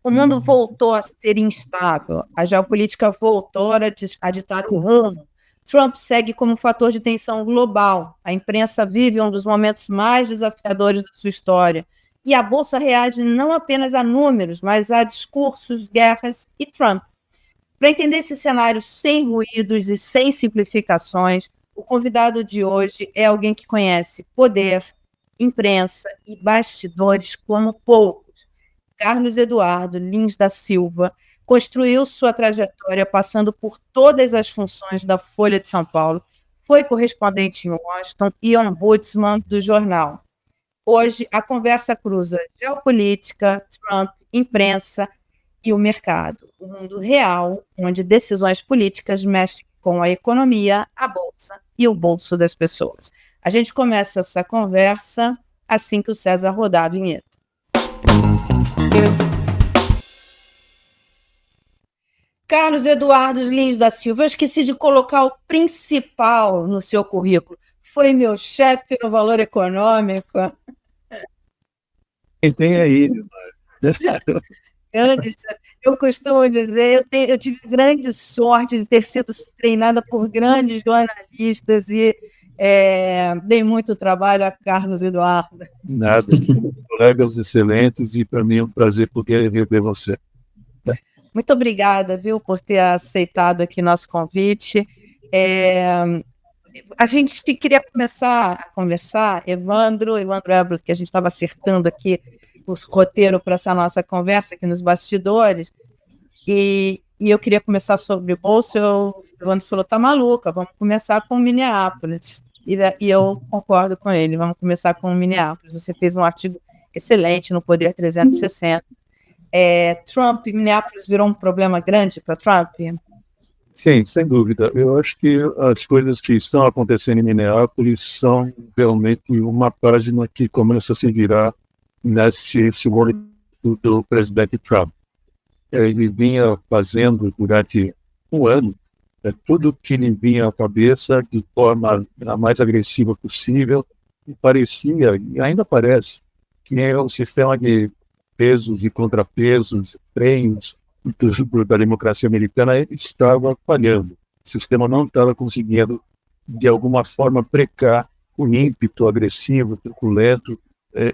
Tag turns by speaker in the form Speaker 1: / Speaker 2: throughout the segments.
Speaker 1: O mundo voltou a ser instável, a geopolítica voltou a ditar o rumo. Trump segue como fator de tensão global. A imprensa vive um dos momentos mais desafiadores da sua história. E a Bolsa reage não apenas a números, mas a discursos, guerras e Trump. Para entender esse cenário sem ruídos e sem simplificações, o convidado de hoje é alguém que conhece poder, imprensa e bastidores como poucos. Carlos Eduardo Lins da Silva construiu sua trajetória passando por todas as funções da Folha de São Paulo, foi correspondente em Washington e ombudsman do jornal. Hoje, a conversa cruza geopolítica, Trump, imprensa e o mercado, o mundo real, onde decisões políticas mexem com a economia, a bolsa e o bolso das pessoas. A gente começa essa conversa assim que o César rodar a vinheta. Carlos Eduardo Lins da Silva, eu esqueci de colocar o principal no seu currículo. Foi meu chefe no Valor Econômico.
Speaker 2: Quem tem aí?
Speaker 1: Eu costumo dizer, eu tive grande sorte de ter sido treinada por grandes jornalistas e dei muito trabalho a Carlos Eduardo.
Speaker 2: Nada, colegas excelentes, e para mim é um prazer poder rever você.
Speaker 1: Muito obrigada, viu, por ter aceitado aqui nosso convite. A gente queria começar a conversar, Evandro Ebro, que a gente estava acertando aqui o roteiro para essa nossa conversa aqui nos bastidores, e eu queria começar sobre o bolso. O Evandro falou, tá maluca, vamos começar com Minneapolis, e eu concordo com ele, vamos começar com Minneapolis. Você fez um artigo excelente no Poder 360. Trump, Minneapolis virou um problema grande para Trump?
Speaker 2: Sim, sem dúvida. Eu acho que as coisas que estão acontecendo em Minneapolis são realmente uma página que começa a se virar nesse segundo do presidente Trump. Ele vinha fazendo durante um ano tudo que lhe vinha à cabeça de forma a mais agressiva possível, e parecia, e ainda parece, que é um sistema de pesos e contrapesos, freios da democracia americana, ele estava falhando. O sistema não estava conseguindo, de alguma forma, precar o ímpeto agressivo, truculento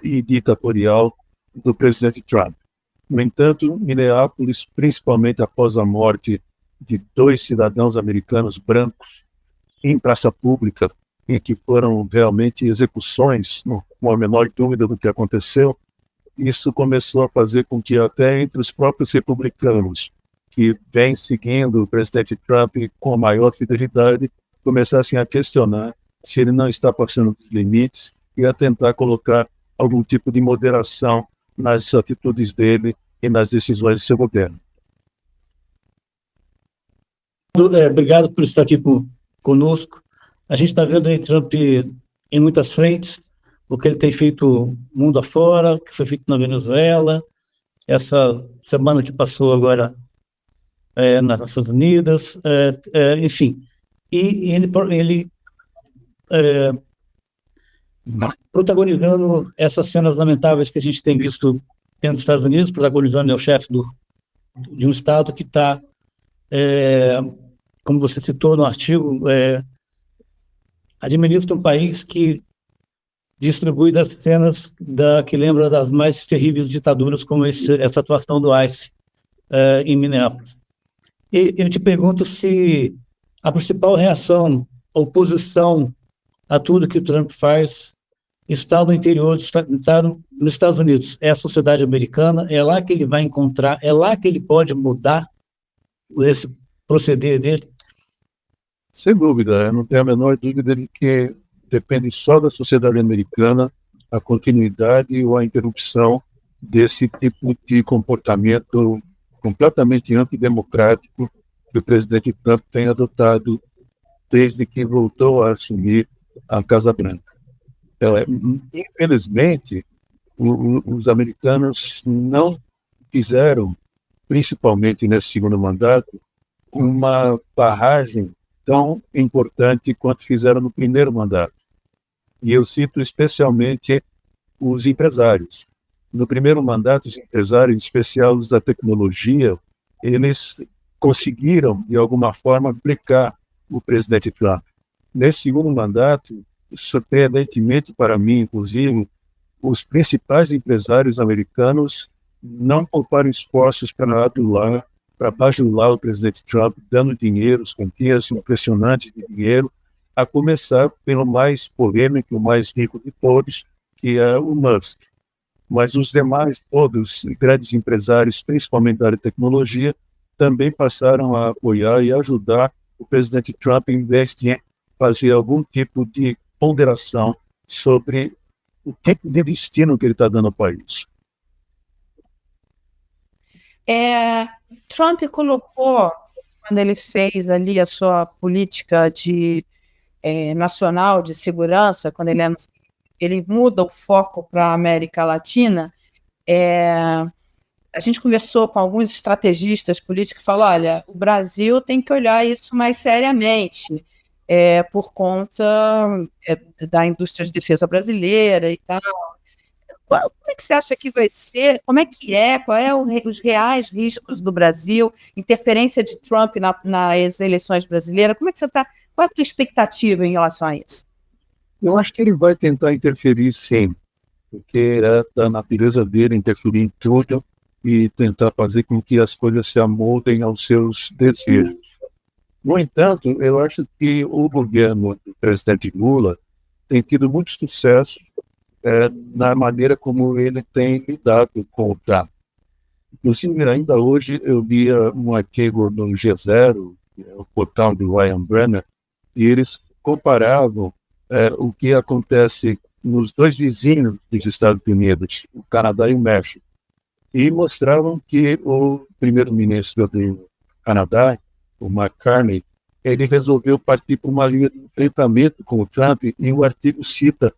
Speaker 2: e ditatorial do presidente Trump. No entanto, Minneapolis, principalmente após a morte de 2 cidadãos americanos brancos em praça pública, em que foram realmente execuções, não há a menor dúvida do que aconteceu, isso começou a fazer com que até entre os próprios republicanos, que vêm seguindo o presidente Trump com a maior fidelidade, começassem a questionar se ele não está passando dos limites e a tentar colocar algum tipo de moderação nas atitudes dele e nas decisões do seu governo.
Speaker 3: Obrigado por estar aqui conosco. A gente está vendo aí Trump em muitas frentes, o que ele tem feito mundo afora, o que foi feito na Venezuela, essa semana que passou agora nas Nações Unidas, enfim. E ele protagonizando essas cenas lamentáveis que a gente tem visto dentro dos Estados Unidos, protagonizando é o chefe de um Estado que está, como você citou no artigo, administra um país que distribui das cenas que lembra das mais terríveis ditaduras, como essa atuação do ICE em Minneapolis. E eu te pergunto se a principal reação, oposição a tudo que o Trump faz, está no interior, está nos Estados Unidos. É a sociedade americana, é lá que ele vai encontrar, é lá que ele pode mudar esse proceder dele?
Speaker 2: Sem dúvida, eu não tenho a menor dúvida de que depende só da sociedade americana a continuidade ou a interrupção desse tipo de comportamento completamente antidemocrático que o presidente Trump tem adotado desde que voltou a assumir a Casa Branca. Infelizmente, os americanos não fizeram, principalmente nesse segundo mandato, uma barragem tão importante quanto fizeram no primeiro mandato. E eu cito especialmente os empresários. no primeiro mandato, os empresários, em especial os da tecnologia, eles conseguiram, de alguma forma, aplicar o presidente Trump. Nesse segundo mandato, surpreendentemente para mim, inclusive, os principais empresários americanos não pouparam esforços para bajular o presidente Trump, dando dinheiro, quantias impressionantes de dinheiro, a começar pelo mais polêmico, o mais rico de todos, que é o Musk. Mas os demais, todos, grandes empresários, principalmente da área de tecnologia, também passaram a apoiar e ajudar o presidente Trump, em vez de fazer algum tipo de ponderação sobre o tipo de destino que ele está dando ao país.
Speaker 1: Trump colocou, quando ele fez ali a sua política nacional de segurança, quando ele muda o foco para a América Latina, a gente conversou com alguns estrategistas políticos e falou, olha, o Brasil tem que olhar isso mais seriamente, por conta da indústria de defesa brasileira e tal. Como é que você acha que vai ser? Como é que qual os reais riscos do Brasil, interferência de Trump nas eleições brasileiras? Como é que você está? Qual é a tua expectativa em relação a isso?
Speaker 2: Eu acho que ele vai tentar interferir, sim, porque é da natureza dele interferir em tudo e tentar fazer com que as coisas se amoldem aos seus desejos. No entanto, eu acho que o governo do presidente Lula tem tido muito sucesso na maneira como ele tem lidado com o Trump. Inclusive, ainda hoje eu vi um artigo no G0, que é o portal do Ryan Brenner, e eles comparavam o que acontece nos dois vizinhos dos Estados Unidos, o Canadá e o México, e mostravam que o primeiro-ministro do Canadá, o Mark Carney, ele resolveu partir por uma linha de enfrentamento com o Trump, e o artigo cita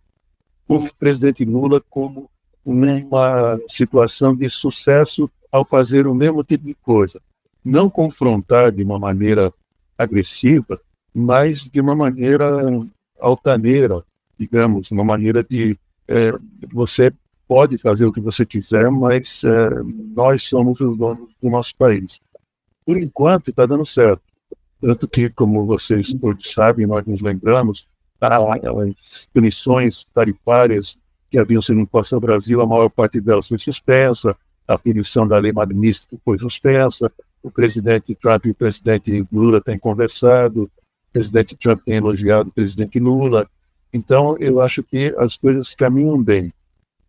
Speaker 2: o presidente Lula como uma situação de sucesso ao fazer o mesmo tipo de coisa. Não confrontar de uma maneira agressiva, mas de uma maneira altaneira, digamos, uma maneira de você pode fazer o que você quiser, mas nós somos os donos do nosso país. Por enquanto, está dando certo. Tanto que, como vocês todos sabem, nós nos lembramos, as punições tarifárias que haviam sido impostas ao Brasil, a maior parte delas foi suspensa, a punição da lei Magnitsky foi suspensa, o presidente Trump e o presidente Lula têm conversado, o presidente Trump tem elogiado o presidente Lula. Então, eu acho que as coisas caminham bem.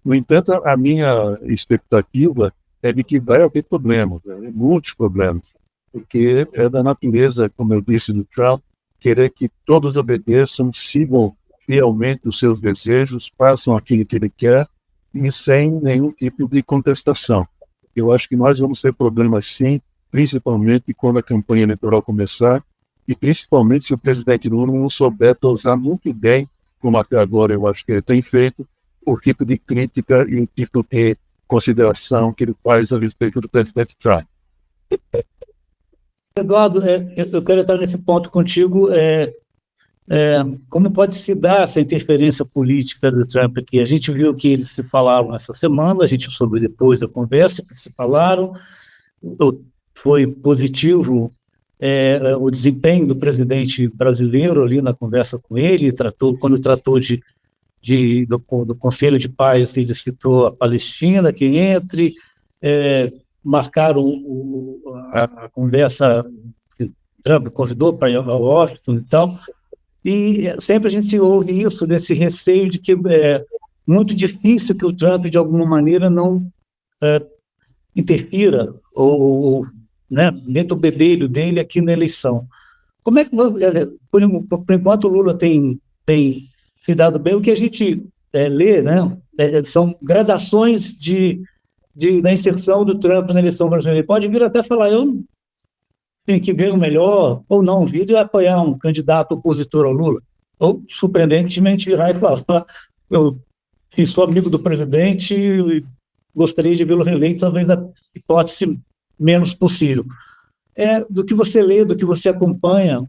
Speaker 2: No entanto, a minha expectativa é de que vai haver problemas, muitos problemas, porque é da natureza, como eu disse, do Trump, querer que todos obedeçam, sigam fielmente os seus desejos, façam aquilo que ele quer e sem nenhum tipo de contestação. Eu acho que nós vamos ter problemas sim, principalmente quando a campanha eleitoral começar e principalmente se o presidente Lula não souber dosar muito bem, como até agora eu acho que ele tem feito, o tipo de crítica e o tipo de consideração que ele faz a respeito do presidente Trump.
Speaker 3: Eduardo, eu quero entrar nesse ponto contigo. Como pode se dar essa interferência política do Trump aqui? A gente viu que eles se falaram essa semana, a gente soube depois da conversa que se falaram, foi positivo o desempenho do presidente brasileiro ali na conversa com ele, quando tratou do Conselho de Paz, ele citou a Palestina, que entre, marcaram a conversa que Trump convidou para ir a Washington e tal, e sempre a gente ouve isso, desse receio de que é muito difícil que o Trump, de alguma maneira, não interfira ou dentro do bedelho dele aqui na eleição. Como é que, por enquanto, o Lula tem se dado bem? O que a gente lê, são gradações da inserção do Trump na eleição brasileira. Ele pode vir até falar, eu tenho que ver o melhor, ou não, vir e apoiar um candidato opositor ao Lula. Ou, surpreendentemente, virar e falar, eu sou amigo do presidente e gostaria de vê-lo reeleito, talvez da hipótese menos possível. Do que você lê, do que você acompanha,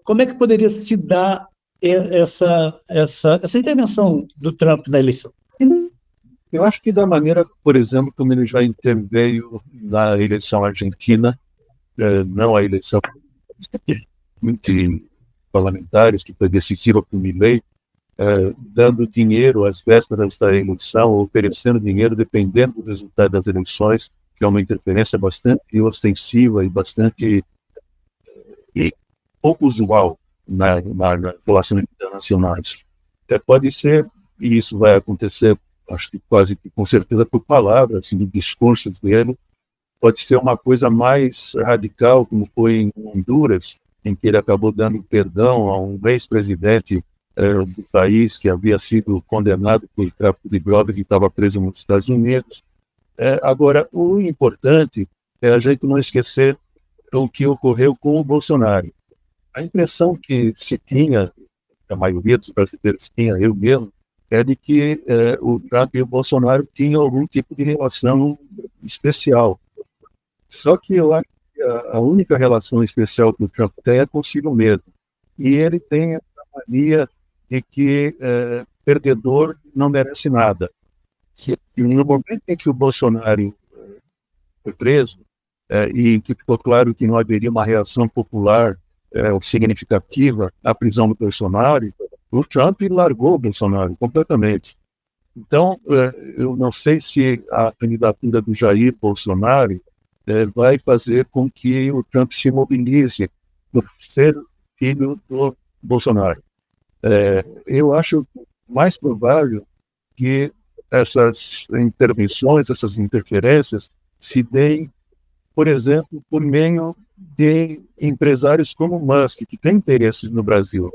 Speaker 3: como é que poderia se dar essa intervenção do Trump na eleição?
Speaker 2: Eu acho que da maneira, por exemplo, como ele já interveio na eleição argentina, não a eleição entre parlamentares, que foi decisiva para o Milei, dando dinheiro às vésperas da eleição, oferecendo dinheiro dependendo do resultado das eleições, que é uma interferência bastante ostensiva e bastante pouco usual nas relações internacionais. Pode ser, e isso vai acontecer, acho que quase que com certeza por palavras, assim, de discursos dele, pode ser uma coisa mais radical, como foi em Honduras, em que ele acabou dando perdão a um ex-presidente do país que havia sido condenado por tráfico de drogas e estava preso nos Estados Unidos. Agora, o importante é a gente não esquecer o que ocorreu com o Bolsonaro. A impressão que se tinha, a maioria dos brasileiros tinha, eu mesmo, é de que o Trump e o Bolsonaro tinham algum tipo de relação especial. Só que eu acho que a única relação especial que o Trump tem é consigo mesmo. E ele tem essa mania de que perdedor não merece nada. E no momento em que o Bolsonaro foi preso, e que ficou claro que não haveria uma reação popular significativa à prisão do Bolsonaro, o Trump largou o Bolsonaro completamente. Então, eu não sei se a candidatura do Jair Bolsonaro vai fazer com que o Trump se mobilize por ser filho do Bolsonaro. Eu acho mais provável que essas intervenções, essas interferências se deem, por exemplo, por meio de empresários como Musk, que tem interesses no Brasil.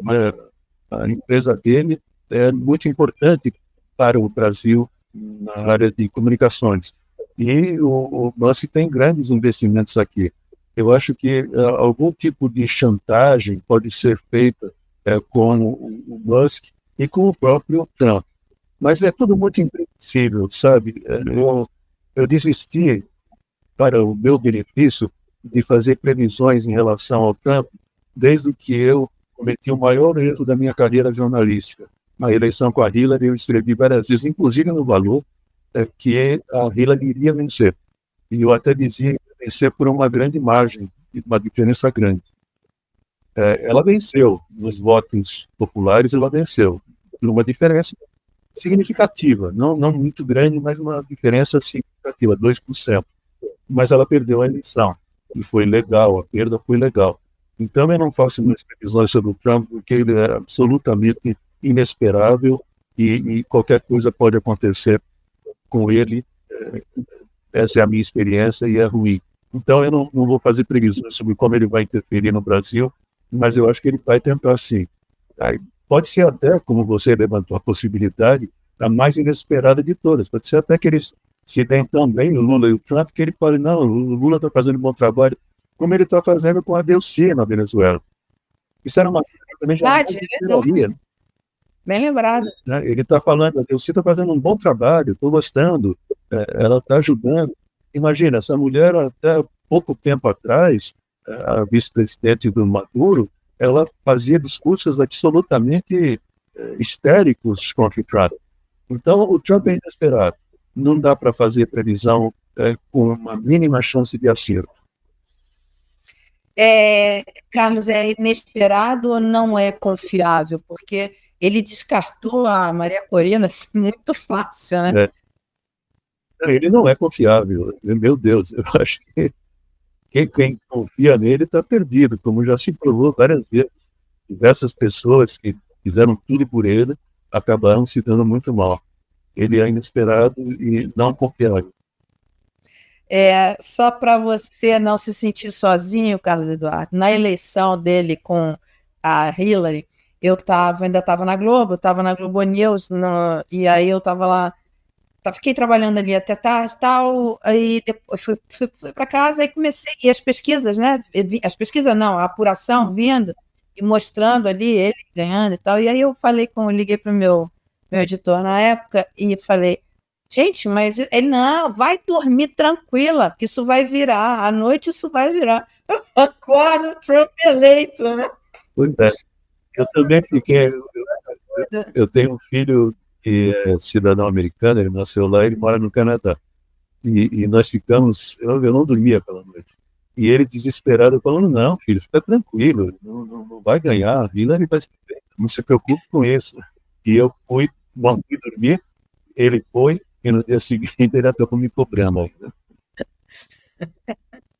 Speaker 2: A empresa dele é muito importante para o Brasil na área de comunicações. E o Musk tem grandes investimentos aqui. Eu acho que algum tipo de chantagem pode ser feita com o Musk e com o próprio Trump. Mas é tudo muito imprevisível, sabe? Eu desisti, para o meu benefício, de fazer previsões em relação ao Trump, desde que eu cometi o maior erro da minha carreira jornalística. Na eleição com a Hillary, eu escrevi várias vezes, inclusive no Valor, que a Hillary iria vencer. E eu até dizia que ia vencer por uma grande margem, uma diferença grande. Ela venceu nos votos populares, ela venceu por uma diferença significativa, não muito grande, mas uma diferença significativa, 2%. Mas ela perdeu a eleição, e foi legal, a perda foi legal. Então eu não faço mais previsões sobre o Trump, porque ele é absolutamente inesperável e qualquer coisa pode acontecer com ele. Essa é a minha experiência e é ruim. Então eu não vou fazer previsões sobre como ele vai interferir no Brasil, mas eu acho que ele vai tentar sim. Pode ser até, como você levantou a possibilidade, a mais inesperada de todas. Pode ser até que eles se deem tão bem, o Lula e o Trump, que ele pode, não, o Lula está fazendo um bom trabalho, como ele está fazendo com a Delcy na Venezuela. Isso era uma coisa que também já
Speaker 1: verdade. Bem lembrado.
Speaker 2: Ele está falando, a Delcy está fazendo um bom trabalho, estou gostando, ela está ajudando. Imagina, essa mulher, até pouco tempo atrás, a vice-presidente do Maduro, ela fazia discursos absolutamente histéricos contra o Trump. Então, o Trump é inesperado. Não dá para fazer previsão com uma mínima chance de acerto.
Speaker 1: Carlos, é inesperado ou não é confiável? Porque ele descartou a Maria Corina muito fácil, né?
Speaker 2: Ele não é confiável. Meu Deus, eu acho que quem confia nele está perdido, como já se provou várias vezes. Diversas pessoas que fizeram tudo por ele acabaram se dando muito mal. Ele é inesperado e não confiável.
Speaker 1: Só para você não se sentir sozinho, Carlos Eduardo, na eleição dele com a Hillary, eu ainda estava na Globo, estava na Globo News, e aí eu estava lá, fiquei trabalhando ali até tarde, tal, aí depois fui para casa e comecei, e as pesquisas, né, a apuração vindo e mostrando ali ele ganhando e tal, e aí eu liguei para o meu editor na época e falei, gente, mas ele não, vai dormir tranquila, que isso vai virar, à noite isso vai virar. Acorda, Trump eleito, né?
Speaker 2: Pois é. Eu também fiquei. Eu tenho um filho que é cidadão americano, ele nasceu lá, ele mora no Canadá. E nós ficamos, eu não dormia aquela noite. E ele desesperado falando, não, filho, fica tranquilo, não vai ganhar, a Hillary vai ser feita, não se preocupe com isso. E eu fui dormir, ele foi, e no dia seguinte ele acabou me cobrando ainda.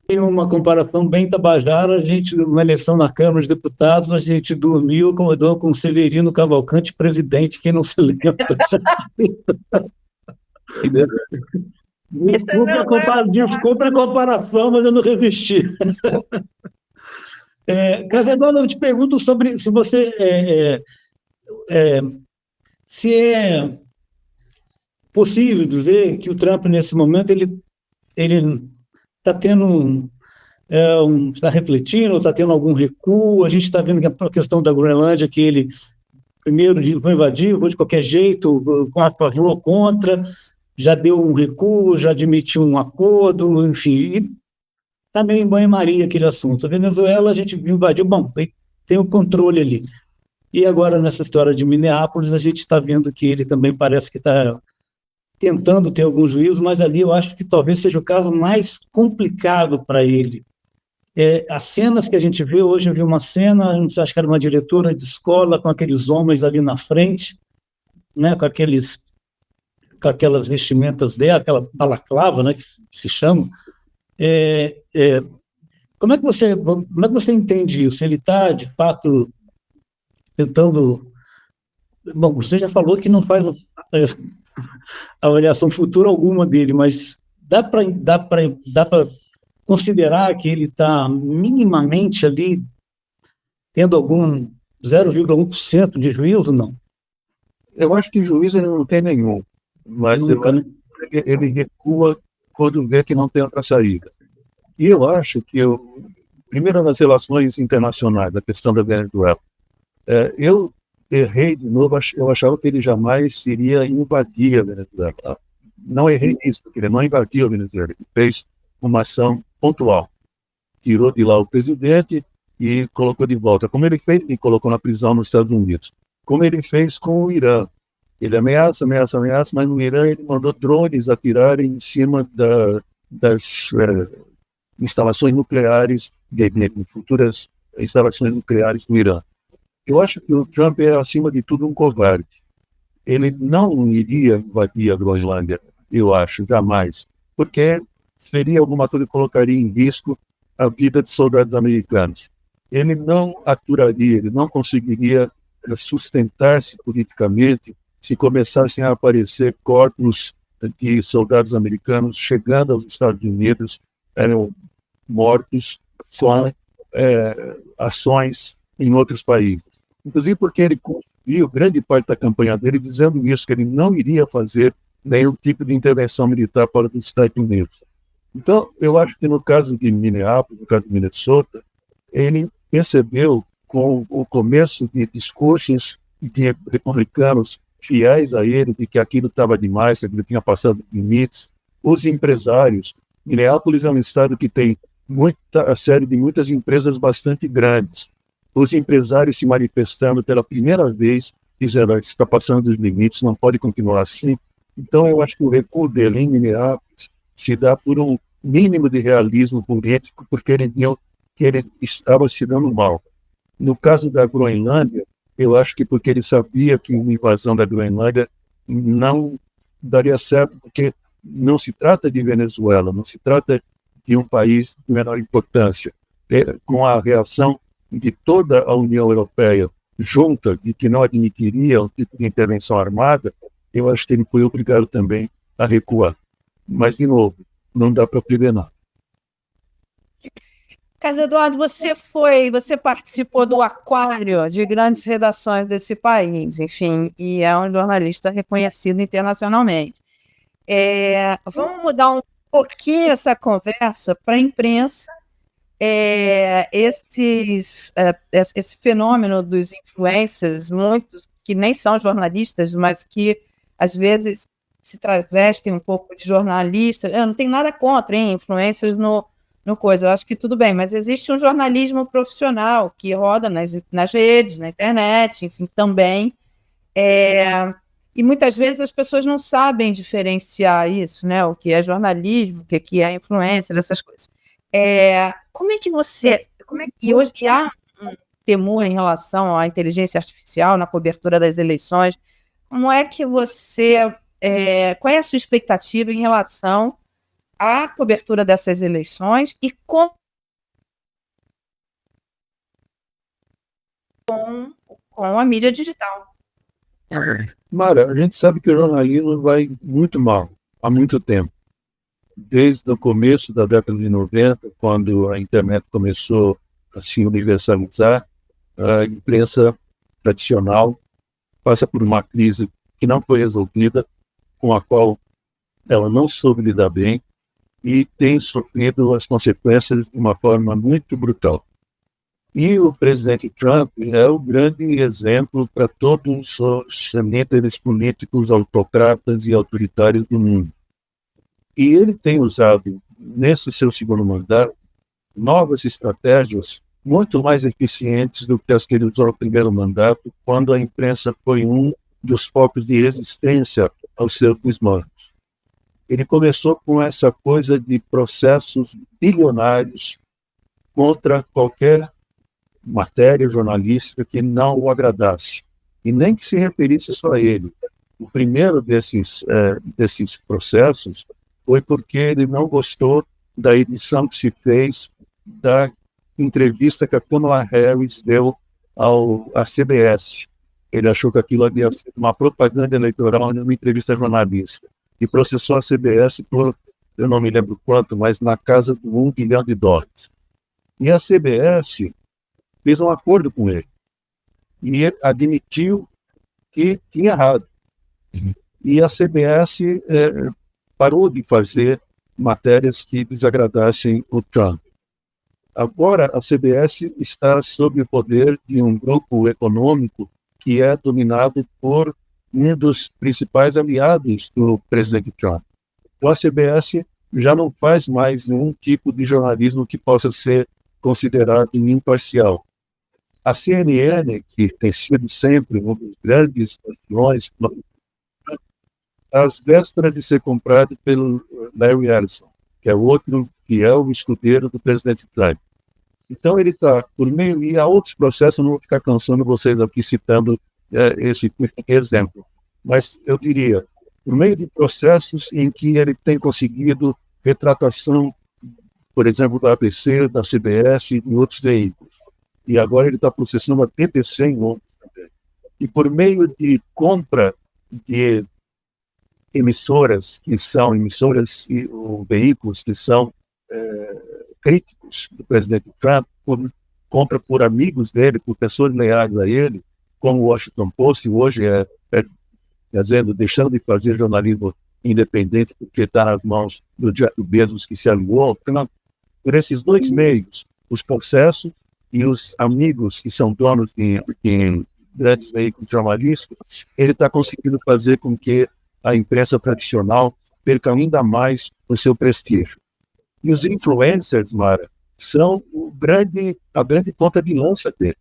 Speaker 3: Tem uma comparação bem tabajara, a gente, na eleição na Câmara dos Deputados, a gente dormiu, acordou com Severino Cavalcante, presidente, quem não se lembra. Desculpa a comparação, mas eu não resisti. Casadona, eu te pergunto sobre se você se é possível dizer que o Trump, nesse momento, ele está tendo está refletindo, está tendo algum recuo. A gente está vendo que a questão da Groenlândia, que ele primeiro vou invadir, vou de qualquer jeito, a favor ou contra, já deu um recuo, já admitiu um acordo, enfim, está meio em banho-maria aquele assunto. A Venezuela, a gente invadiu, bom, tem o controle ali. E agora, nessa história de Minneapolis, a gente está vendo que ele também parece que está tentando ter algum juízo, mas ali eu acho que talvez seja o caso mais complicado para ele. As cenas que a gente vê hoje, eu vi uma cena, acho que era uma diretora de escola com aqueles homens ali na frente, né, com aquelas vestimentas dela, aquela balaclava, né, que se chama. Como é que você entende isso? Ele está, de fato, tentando... Bom, você já falou que não faz avaliação futura alguma dele, mas dá para considerar que ele está minimamente ali tendo algum 0,1% de juízo, não?
Speaker 2: Eu acho que juízo ele não tem nenhum, mas ele recua quando vê que não tem outra saída. E eu acho que, primeiro nas relações internacionais, da questão da Venezuela, eu errei de novo, eu achava que ele jamais iria invadir a Venezuela. Não errei nisso, porque ele não invadiu a Venezuela, ele fez uma ação pontual. Tirou de lá o presidente e colocou de volta. Como ele fez, e colocou na prisão nos Estados Unidos. Como ele fez com o Irã. Ele ameaça, mas no Irã ele mandou drones atirarem em cima das instalações nucleares, futuras instalações nucleares do Irã. Eu acho que o Trump é, acima de tudo, um covarde. Ele não iria invadir a Groenlândia, eu acho, jamais, porque seria alguma coisa que colocaria em risco a vida de soldados americanos. Ele não aturaria, ele não conseguiria sustentar-se politicamente se começassem a aparecer corpos de soldados americanos chegando aos Estados Unidos, mortos, só ações em outros países. Inclusive porque ele construiu grande parte da campanha dele dizendo isso, que ele não iria fazer nenhum tipo de intervenção militar fora dos Estados Unidos. Então, eu acho que no caso de Minneapolis, no caso de Minnesota, ele percebeu com o começo de discursos de republicanos fiéis a ele, de que aquilo estava demais, que ele tinha passado limites. Os empresários, Minneapolis é um estado que tem a série de muitas empresas bastante grandes. Os empresários se manifestando pela primeira vez, dizendo que está passando dos limites, não pode continuar assim. Então, eu acho que o recuo dele em Minneapolis se dá por um mínimo de realismo político, porque ele viu que ele estava se dando mal. No caso da Groenlândia, eu acho que porque ele sabia que uma invasão da Groenlândia não daria certo, porque não se trata de Venezuela, não se trata de um país de menor importância. Com a reação de toda a União Europeia junta de que não admitiria um tipo de intervenção armada, eu acho que ele foi obrigado também a recuar. Mas, de novo, não dá para prever nada.
Speaker 1: Carlos Eduardo, você participou do aquário de grandes redações desse país, enfim, e é um jornalista reconhecido internacionalmente. Vamos mudar um pouquinho essa conversa para a imprensa. Esse fenômeno dos influencers, muitos que nem são jornalistas, mas que às vezes se travestem um pouco de jornalistas. Eu não tenho nada contra, influencers no coisa, eu acho que tudo bem, mas existe um jornalismo profissional que roda nas redes, na internet, enfim, também. E muitas vezes as pessoas não sabem diferenciar isso, né? O que é jornalismo, o que é influência, essas coisas. Como é que você. E hoje há um temor em relação à inteligência artificial na cobertura das eleições. Como é que você. Qual é a sua expectativa em relação à cobertura dessas eleições e com a mídia digital?
Speaker 2: Mara, a gente sabe que o jornalismo vai muito mal há muito tempo. Desde o começo da década de 90, quando a internet começou a se universalizar, a imprensa tradicional passa por uma crise que não foi resolvida, com a qual ela não soube lidar bem e tem sofrido as consequências de uma forma muito brutal. E o presidente Trump é o grande exemplo para todos os líderes políticos autocratas e autoritários do mundo. E ele tem usado, nesse seu segundo mandato, novas estratégias muito mais eficientes do que as que ele usou no primeiro mandato, quando a imprensa foi um dos focos de resistência aos seus desmandos. Ele começou com essa coisa de processos bilionários contra qualquer matéria jornalística que não o agradasse, e nem que se referisse só a ele. O primeiro desses processos foi porque ele não gostou da edição que se fez da entrevista que a Kamala Harris deu à CBS. Ele achou que aquilo havia sido uma propaganda eleitoral numa entrevista jornalística, e processou a CBS por, eu não me lembro quanto, mas na casa de $1 bilhão. E a CBS fez um acordo com ele e admitiu que tinha errado. E a CBS parou de fazer matérias que desagradassem o Trump. Agora, a CBS está sob o poder de um grupo econômico que é dominado por um dos principais aliados do presidente Trump. Então, a CBS já não faz mais nenhum tipo de jornalismo que possa ser considerado imparcial. A CNN, que tem sido sempre um dos grandes bastiões, às vésperas de ser comprado pelo Larry Ellison, que é outro fiel escudeiro do presidente Trump. Então ele está, por meio, e há outros processos, eu não vou ficar cansando vocês aqui citando esse exemplo, mas eu diria, por meio de processos em que ele tem conseguido retratação, por exemplo, da ABC, da CBS e de outros veículos. E agora ele está processando a BBC em Londres também. E por meio de compra de emissoras ou veículos que são críticos do presidente Trump, compra por amigos dele, por pessoas leais a ele, como o Washington Post, hoje quer dizer, deixando de fazer jornalismo independente porque está nas mãos do Jeff Bezos, que se aliou. Por esses dois meios, os processos e os amigos que são donos de grandes veículos jornalísticos, ele está conseguindo fazer com que a imprensa tradicional perca ainda mais o seu prestígio. E os influencers, Mara, são a grande ponta de lança dele.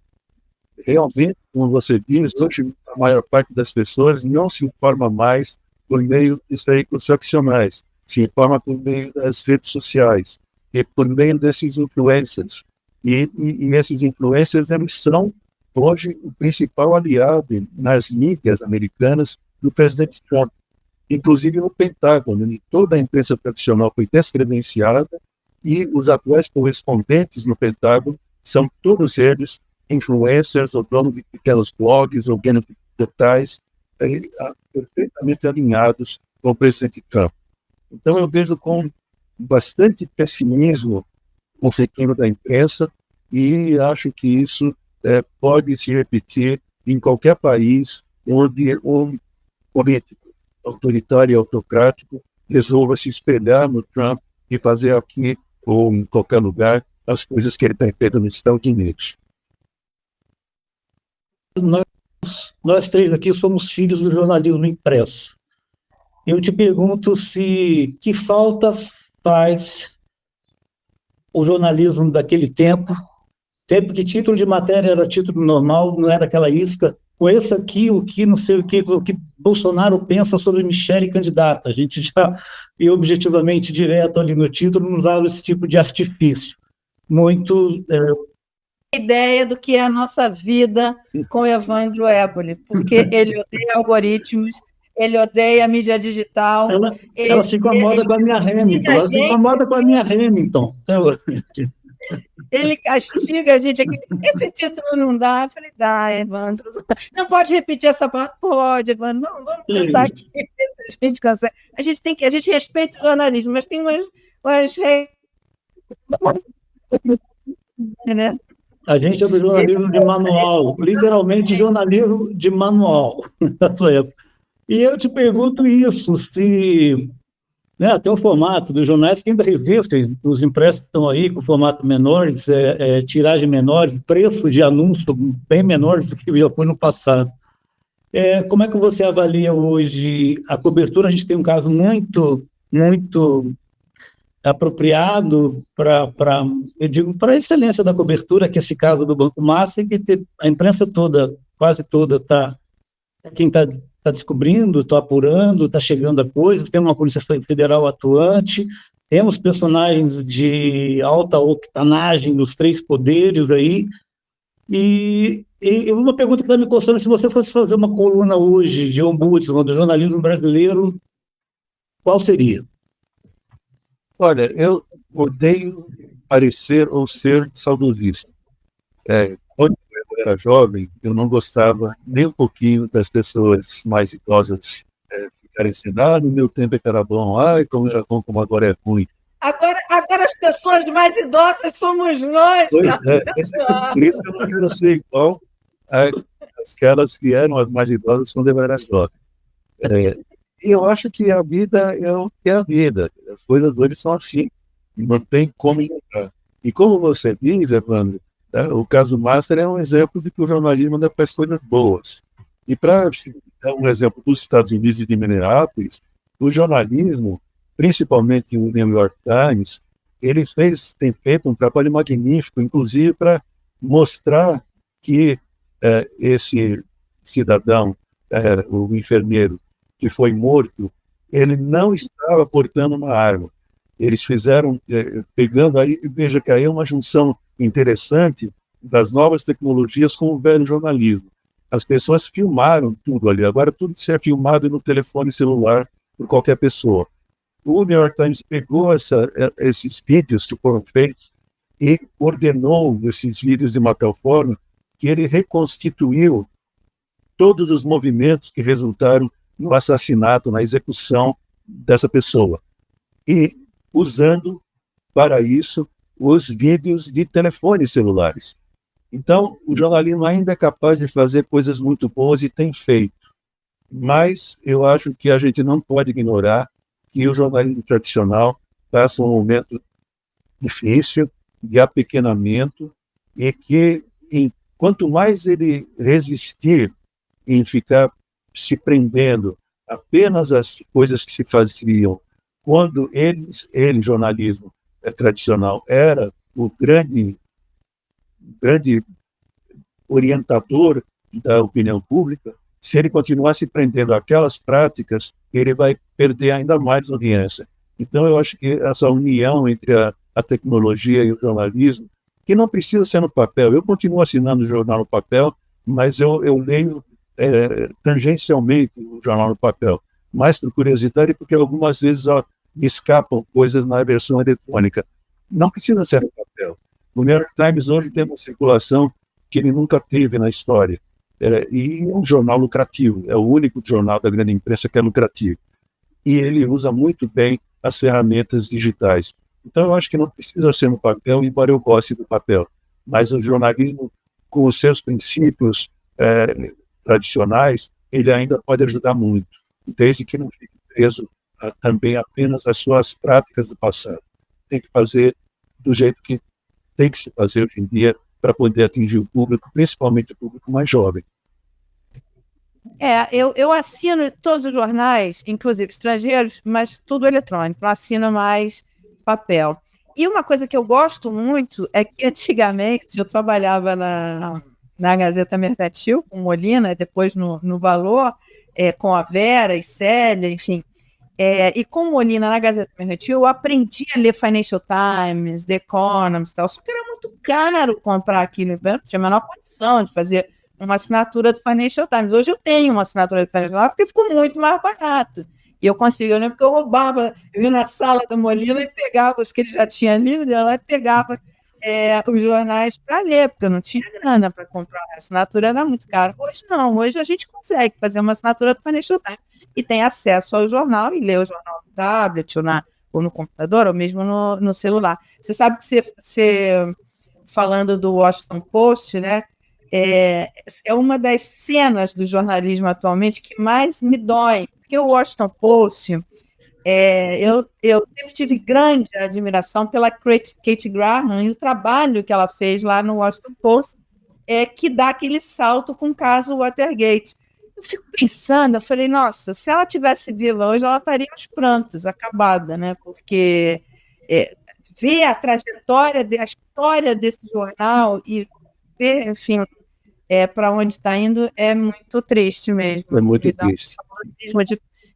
Speaker 2: Realmente, como você diz, hoje a maior parte das pessoas não se informa mais por meio dos veículos tradicionais, se informa por meio das redes sociais e por meio desses influencers. E esses influencers, eles são hoje o principal aliado nas mídias americanas do presidente Trump. Inclusive no Pentágono, toda a imprensa tradicional foi descredenciada e os atuais correspondentes no Pentágono são todos eles influencers ou donos de pequenos blogs ou grandes portais perfeitamente alinhados com o presidente Trump. Então eu vejo com bastante pessimismo o futuro da imprensa e acho que isso pode se repetir em qualquer país onde um político autoritário e autocrático resolva se espelhar no Trump e fazer aqui ou em qualquer lugar as coisas que ele tem feito nos Estados Unidos.
Speaker 3: Nós três aqui somos filhos do jornalismo impresso. Eu te pergunto que falta faz o jornalismo daquele tempo que título de matéria era título normal, não era aquela isca, conheça aqui o que não sei o que Bolsonaro pensa sobre Michele candidata. A gente já, e objetivamente direto ali no título, não usava esse tipo de artifício. Muito...
Speaker 1: ideia do que é a nossa vida com Evandro Éboli, porque ele odeia algoritmos, ele odeia a mídia digital.
Speaker 3: Ela se incomoda com a minha Hamilton. Ela se incomoda com a minha Hamilton.
Speaker 1: Ele castiga a gente aqui. Esse título não dá. Eu falei, dá, Evandro. Não pode repetir essa parte? Pode, Evandro. Vamos tentar aqui, se a gente consegue. A gente respeita o jornalismo, mas tem umas né?
Speaker 3: A gente é do jornalismo de manual, literalmente jornalismo de manual da sua época. E eu te pergunto isso, se, né, até o formato dos jornais que ainda resistem, os impressos estão aí com formato menores, tiragem menores, preço de anúncio bem menores do que já foi no passado. Como é que você avalia hoje a cobertura? A gente tem um caso muito apropriado para a excelência da cobertura, que é esse caso do Banco Master, que a imprensa toda, quase toda, quem está descobrindo, está apurando, está chegando a coisas, tem uma Polícia Federal atuante, temos personagens de alta octanagem dos 3 poderes aí, e uma pergunta que está me constando, se você fosse fazer uma coluna hoje de ombudsman do jornalismo brasileiro, qual seria?
Speaker 2: Olha, eu odeio parecer ou ser saudosista. Quando eu era jovem, eu não gostava nem um pouquinho das pessoas mais idosas ficarem assim, no meu tempo era bom, como era bom, como agora é ruim.
Speaker 1: Agora as pessoas mais idosas somos nós.
Speaker 2: Por isso eu não quero ser igual aquelas que eram as mais idosas quando eu era jovem. E eu acho que a vida é o que é a vida. As coisas hoje são assim. Não tem como encontrar. E como você diz, Evandro, o caso Master é um exemplo de que o jornalismo ainda faz coisas boas. E para dar um exemplo dos Estados Unidos e de Minneapolis, o jornalismo, principalmente o New York Times, ele tem feito um trabalho magnífico, inclusive para mostrar que esse cidadão, o enfermeiro, que foi morto, ele não estava portando uma arma. Eles fizeram, pegando aí, veja que aí é uma junção interessante das novas tecnologias com o velho jornalismo. As pessoas filmaram tudo ali, agora tudo isso é filmado no telefone celular por qualquer pessoa. O New York Times pegou esses vídeos que foram feitos e ordenou esses vídeos de uma tal forma que ele reconstituiu todos os movimentos que resultaram no assassinato, na execução dessa pessoa. E usando para isso os vídeos de telefones celulares. Então, o jornalismo ainda é capaz de fazer coisas muito boas e tem feito. Mas eu acho que a gente não pode ignorar que o jornalismo tradicional passa um momento difícil, de apequenamento, e que quanto mais ele resistir em ficar se prendendo apenas às coisas que se faziam quando ele jornalismo tradicional, era o grande orientador da opinião pública, se ele continuar se prendendo àquelas práticas, ele vai perder ainda mais audiência. Então, eu acho que essa união entre a tecnologia e o jornalismo, que não precisa ser no papel, eu continuo assinando o jornal no papel, mas eu leio tangencialmente o jornal no papel, mais por curiosidade, porque algumas vezes me escapam coisas na versão eletrônica. Não precisa ser no papel. O New York Times hoje tem uma circulação que ele nunca teve na história. E é um jornal lucrativo, é o único jornal da grande imprensa que é lucrativo. E ele usa muito bem as ferramentas digitais. Então, eu acho que não precisa ser no papel, embora eu goste do papel. Mas o jornalismo, com os seus princípios tradicionais, ele ainda pode ajudar muito, desde que não fique preso também apenas às suas práticas do passado. Tem que fazer do jeito que tem que se fazer hoje em dia para poder atingir o público, principalmente o público mais jovem.
Speaker 1: Eu assino todos os jornais, inclusive estrangeiros, mas tudo eletrônico, não assino mais papel. E uma coisa que eu gosto muito é que antigamente eu trabalhava na Gazeta Mercantil, com Molina, depois no Valor, com a Vera e Célia, enfim. E com Molina na Gazeta Mercantil, eu aprendi a ler Financial Times, The Economist, tal, só que era muito caro comprar aquilo, não tinha a menor condição de fazer uma assinatura do Financial Times. Hoje eu tenho uma assinatura do Financial Times porque ficou muito mais barato. E eu lembro que eu roubava, eu ia na sala da Molina e pegava os que ele já tinha lido, e ela pegava os jornais para ler, porque eu não tinha grana para comprar. A assinatura era muito cara. Hoje não, hoje a gente consegue fazer uma assinatura do Financial Times e tem acesso ao jornal e lê o jornal no tablet ou no computador, ou mesmo no celular. Você sabe que você falando do Washington Post, né? É uma das cenas do jornalismo atualmente que mais me dói, porque o Washington Post, eu sempre tive grande admiração pela Kate Graham e o trabalho que ela fez lá no Washington Post, que dá aquele salto com o caso Watergate. Eu fico pensando, eu falei, nossa, se ela tivesse viva hoje, ela estaria aos prantos, acabada, né? Porque ver a trajetória, a história desse jornal e ver, enfim, para onde está indo é muito triste mesmo.
Speaker 2: É muito triste.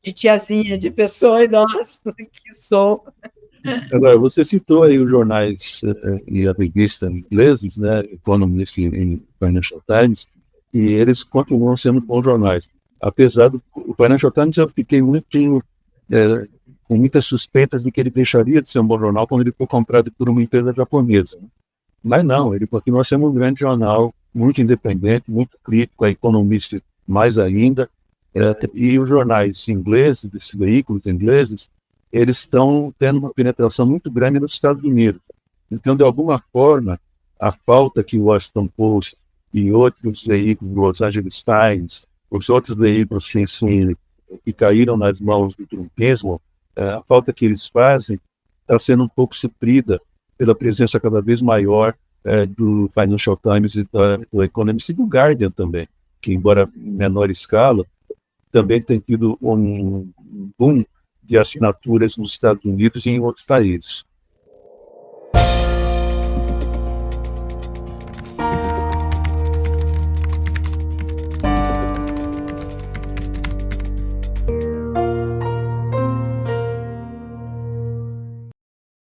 Speaker 1: De tiazinha, de pessoa idosa que sou.
Speaker 2: Agora, você citou aí os jornais e a revista ingleses, né, Economist e Financial Times, e eles continuam sendo bons jornais. Apesar do Financial Times, eu fiquei com muitas suspeitas de que ele deixaria de ser um bom jornal quando ele foi comprado por uma empresa japonesa. Mas não, ele continua sendo um grande jornal, muito independente, muito crítico, a Economist mais ainda, e os jornais ingleses, esses veículos ingleses, eles estão tendo uma penetração muito grande nos Estados Unidos. Então, de alguma forma, a falta que o Washington Post e outros veículos, Los Angeles Times, os outros veículos que caíram nas mãos do trumpismo, a falta que eles fazem está sendo um pouco suprida pela presença cada vez maior do Financial Times e do Economist e do Guardian também, que, embora em menor escala, também tem tido um boom de assinaturas nos Estados Unidos e em outros países.